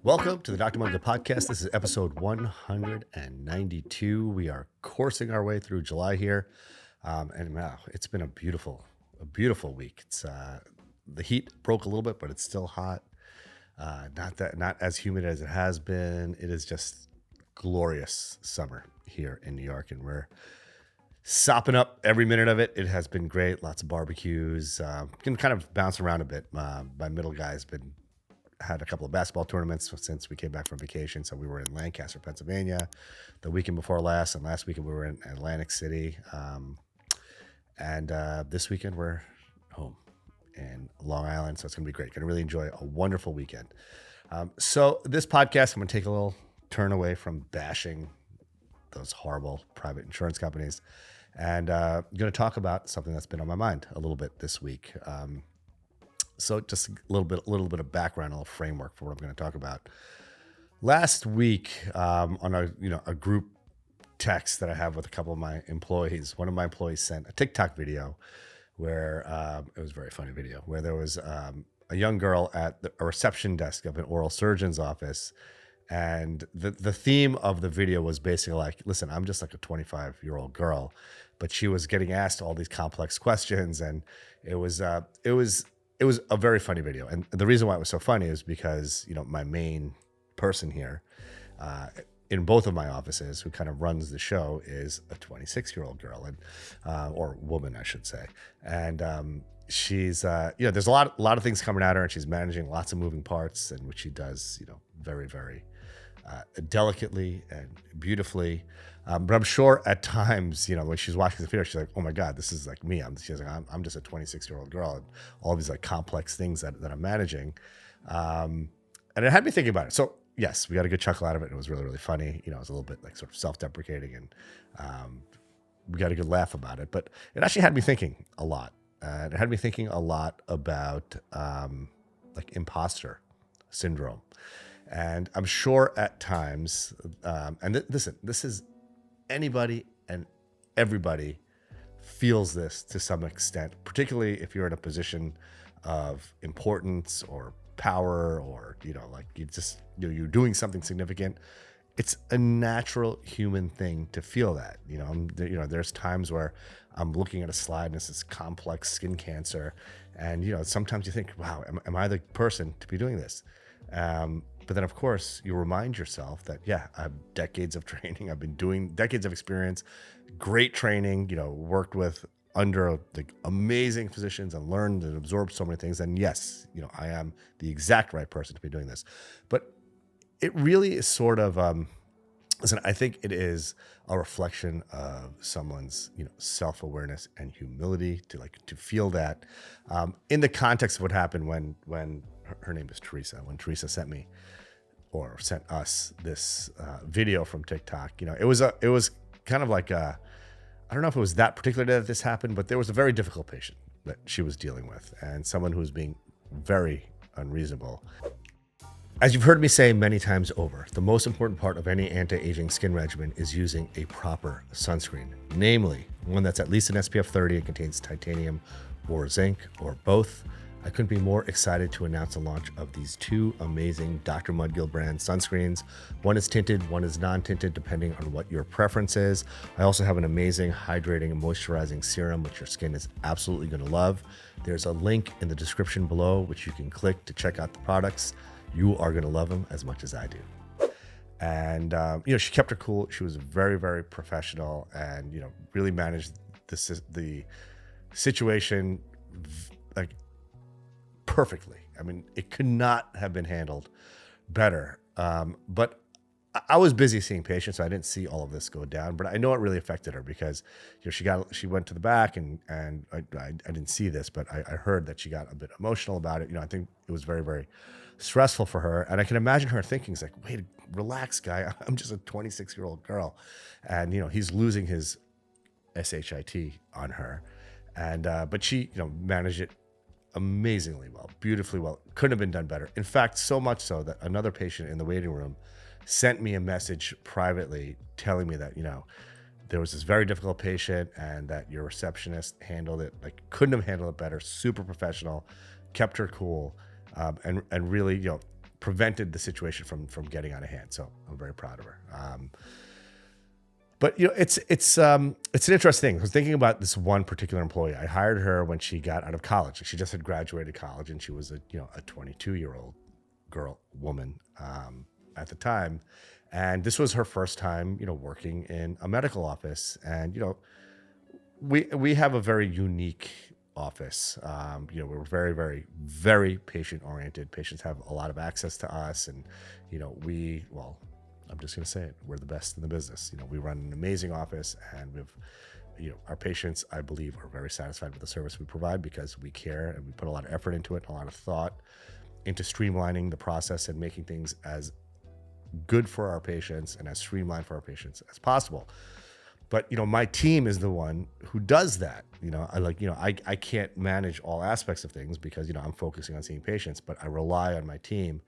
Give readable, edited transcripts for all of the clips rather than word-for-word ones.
Welcome to the Dr. Mudgil podcast. This is episode 192. We are coursing our way through July here, and wow, it's been a beautiful week. It's the heat broke a little bit, but it's still hot. Not as humid as it has been. It is just glorious summer here in New York, and we're sopping up every minute of it. It has been great. Lots of barbecues. Can kind of bounce around a bit. My middle guy's had a couple of basketball tournaments since we came back from vacation. So we were in Lancaster, Pennsylvania the weekend before last, and last weekend we were in Atlantic City. And this weekend we're home in Long Island. So it's going to be great. Going to really enjoy a wonderful weekend. So this podcast, I'm going to take a little turn away from bashing those horrible private insurance companies. And I'm going to talk about something that's been on my mind a little bit this week. So just a little bit of background, a little framework for what I'm going to talk about. Last week, on a group text that I have with a couple of my employees, one of my employees sent a TikTok video where it was a very funny video where there was a young girl at a reception desk of an oral surgeon's office. And the theme of the video was basically like, listen, I'm just like a 25-year-old girl, but she was getting asked all these complex questions, and it was a very funny video. And the reason why it was so funny is because, my main person here in both of my offices who kind of runs the show is a 26-year-old girl, and or woman, I should say. And she's, there's a lot of things coming at her, and she's managing lots of moving parts, and which she does, very, very delicately and beautifully. But I'm sure at times, when she's watching the video, she's like, oh my God, this is like me. She's like, I'm just a 26-year-old girl, and all these like complex things that I'm managing. And it had me thinking about it. So yes, we got a good chuckle out of it. It was really, really funny. It was a little bit like sort of self-deprecating, and we got a good laugh about it. But it actually had me thinking a lot. It had me thinking a lot about like imposter syndrome. And I'm sure at times, listen, this is anybody and everybody feels this to some extent, particularly if you're in a position of importance or power, or, like you're doing something significant. It's a natural human thing to feel that, there's times where I'm looking at a slide and it's this complex skin cancer. And, sometimes you think, wow, am I the person to be doing this? But then, of course, you remind yourself that, yeah, I have decades of training. I've been doing decades of experience, great training, worked with under like amazing physicians and learned and absorbed so many things. And yes, I am the exact right person to be doing this. But it really is sort of, listen, I think it is a reflection of someone's, self-awareness and humility to feel that in the context of what happened when her name is Teresa, when Teresa sent us this video from TikTok. It was kind of like I don't know if it was that particular day that this happened, but there was a very difficult patient that she was dealing with, and someone who was being very unreasonable. As you've heard me say many times over, the most important part of any anti-aging skin regimen is using a proper sunscreen, namely one that's at least an SPF 30 and contains titanium or zinc or both. I couldn't be more excited to announce the launch of these two amazing Dr. Mudgil brand sunscreens. One is tinted, one is non-tinted, depending on what your preference is. I also have an amazing hydrating and moisturizing serum, which your skin is absolutely going to love. There's a link in the description below, which you can click to check out the products. You are going to love them as much as I do. And, she kept her cool. She was very, very professional, and, really managed the situation like perfectly. I mean, it could not have been handled better. But I was busy seeing patients, so I didn't see all of this go down. But I know it really affected her because she went to the back, and I didn't see this, but I heard that she got a bit emotional about it. I think it was very, very stressful for her, and I can imagine her thinking, "It's like, wait, relax, guy. I'm just a 26-year-old girl," and he's losing his SHIT on her, and but she managed it amazingly well, beautifully well. Couldn't have been done better. In fact, so much so that another patient in the waiting room sent me a message privately telling me that, there was this very difficult patient and that your receptionist handled it, couldn't have handled it better, super professional, kept her cool, and really, prevented the situation from getting out of hand. So I'm very proud of her. But it's an interesting thing. I was thinking about this one particular employee. I hired her when she got out of college. She just had graduated college, and she was a 22-year-old woman at the time, and this was her first time working in a medical office. And we have a very unique office. We're very, very, very patient oriented. Patients have a lot of access to us, and I'm just going to say it. We're the best in the business. We run an amazing office, and we've, our patients, I believe, are very satisfied with the service we provide because we care and we put a lot of effort into it, a lot of thought into streamlining the process and making things as good for our patients and as streamlined for our patients as possible. But my team is the one who does that. I can't manage all aspects of things because I'm focusing on seeing patients, but I rely on my team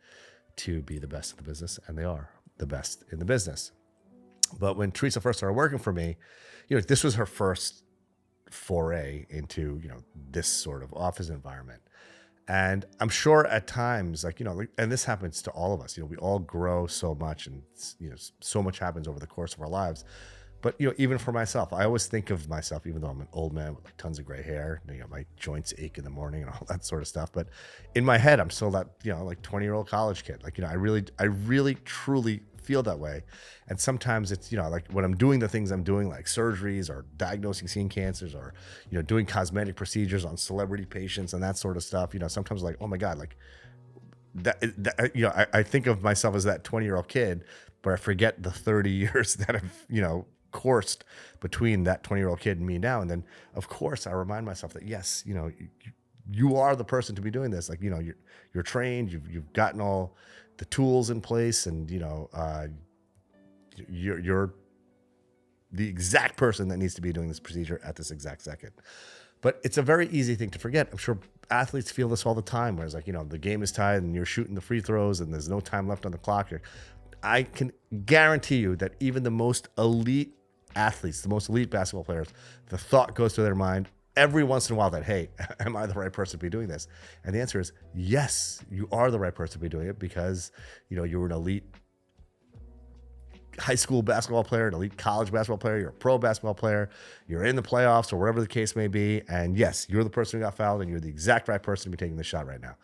to be the best in the business, and they are the best in the business. But when Teresa first started working for me, this was her first foray into this sort of office environment. And I'm sure at times, and this happens to all of us, we all grow so much, and so much happens over the course of our lives. But even for myself, I always think of myself, even though I'm an old man with tons of gray hair, my joints ache in the morning and all that sort of stuff. But in my head, I'm still that 20-year-old college kid. I really truly feel that way. And sometimes it's when I'm doing the things I'm doing, like surgeries or diagnosing seeing cancers, or doing cosmetic procedures on celebrity patients and that sort of stuff. Sometimes oh my God, I think of myself as that 20-year-old kid, but I forget the 30 years that have coursed between that 20-year-old kid and me now. And then of course I remind myself that yes, you are the person to be doing this. You're trained, you've gotten all the tools in place, and you're the exact person that needs to be doing this procedure at this exact second. But it's a very easy thing to forget. I'm sure athletes feel this all the time, whereas the game is tied and you're shooting the free throws and there's no time left on the clock. I can guarantee you that even the most elite athletes, the most elite basketball players, the thought goes through their mind every once in a while that, hey, am I the right person to be doing this? And the answer is yes, you are the right person to be doing it because, you're an elite high school basketball player, an elite college basketball player, you're a pro basketball player, you're in the playoffs or whatever the case may be. And yes, you're the person who got fouled and you're the exact right person to be taking the shot right now.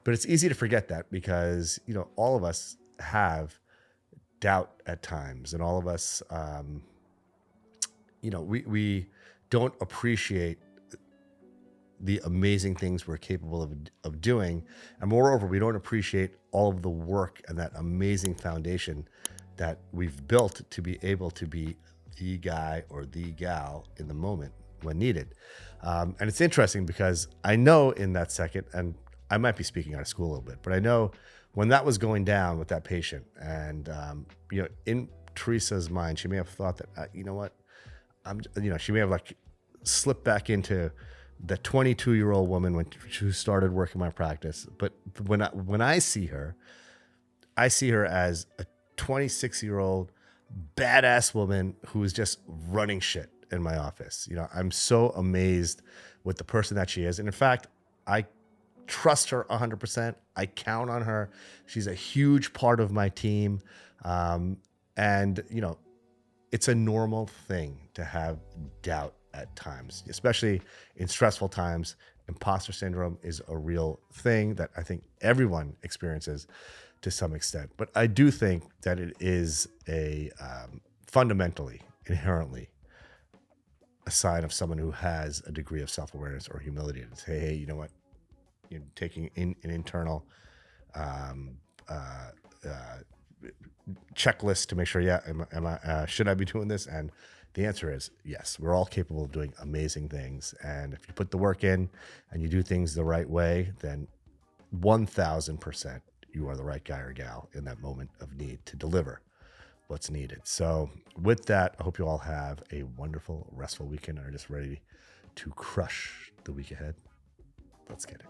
But it's easy to forget that because, all of us have doubt at times, and all of us, we don't appreciate the amazing things we're capable of doing. And moreover, we don't appreciate all of the work and that amazing foundation that we've built to be able to be the guy or the gal in the moment when needed. And it's interesting because I know in that second, and I might be speaking out of school a little bit, but I know when that was going down with that patient, and in Teresa's mind, she may have thought that, she may have slipped back into the 22-year-old woman when she started working my practice. But when I see her as a 26-year-old badass woman who is just running shit in my office. I'm so amazed with the person that she is. And in fact, I trust her 100%. I count on her. She's a huge part of my team. And it's a normal thing to have doubt at times, especially in stressful times. Imposter syndrome is a real thing that I think everyone experiences to some extent. But I do think that it is a fundamentally, inherently, a sign of someone who has a degree of self-awareness or humility to say, hey, you know what? You're taking an internal checklist to make sure, should I be doing this? And the answer is yes. We're all capable of doing amazing things. And if you put the work in and you do things the right way, then 1,000% you are the right guy or gal in that moment of need to deliver what's needed. So with that, I hope you all have a wonderful, restful weekend and are just ready to crush the week ahead. Let's get it.